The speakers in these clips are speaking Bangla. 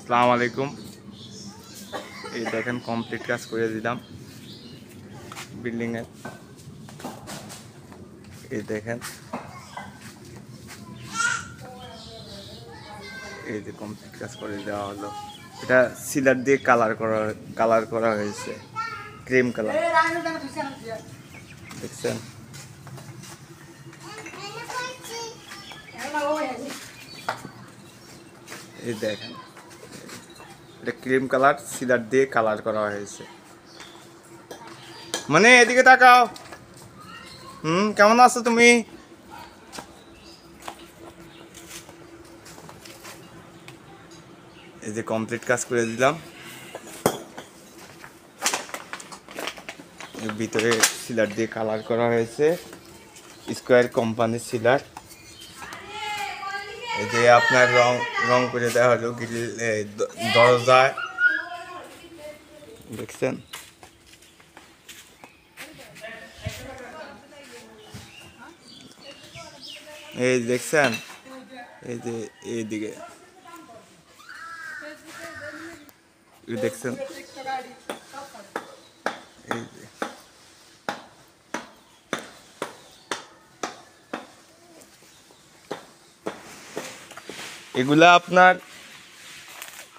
আসসালামু আলাইকুম। এই দেখেন কমপ্লিট কাজ করে দিলাম বিল্ডিংয়ের। এই দেখেন, এই যে কমপ্লিট কাজ করে দেওয়া হলো। এটা সিলার দিয়ে কালার করা হয়েছে, ক্রিম কালার। দেখছেন? এই দেখেন, এটা ক্রিম কালার সিলার দিয়ে কালার করা হয়েছে। মানে এদিকে তাকাও। কেমন আছো তুমি? এই যে কমপ্লিট কাজ করে দিলাম। এর ভিতরে সিলার দিয়ে কালার করা হয়েছে, স্কোয়ার কোম্পানির সিলার। এই যে আপনার রং করে দেওয়া হলো গ্রিল, দরজায়। দেখছেন? এই দেখছেন, এই যে এইদিকে দেখছেন, এই যে এগুলা আপনার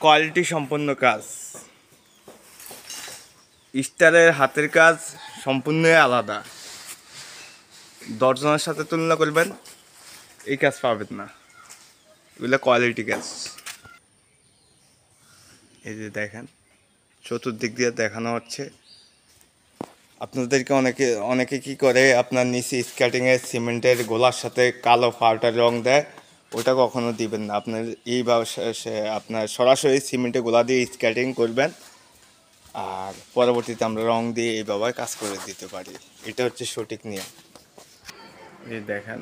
কোয়ালিটি সম্পন্ন কাজ। স্টারের হাতের কাজ সম্পূর্ণই আলাদা। দর্জনের সাথে তুলনা করবেন, এই কাজ পাবেন না। এগুলো কোয়ালিটি কাজ। এই যে দেখেন, চতুর্দিক দিয়ে দেখানো হচ্ছে। আপনাদেরকে অনেকে কি করে, আপনার নিচে স্কেটিংয়ের সিমেন্টের গোলার সাথে কালো পাউডার রং দেয়। ওটা কখনো দিবেন না। আপনার এইভাবে আপনার সরাসরি সিমেন্টের গোলা দিয়ে স্কেটিং করবেন, আর পরবর্তীতে আমরা রং দিয়ে এইভাবে কাজ করে দিতে পারি। এটা হচ্ছে সঠিক নিয়ম। এই দেখেন।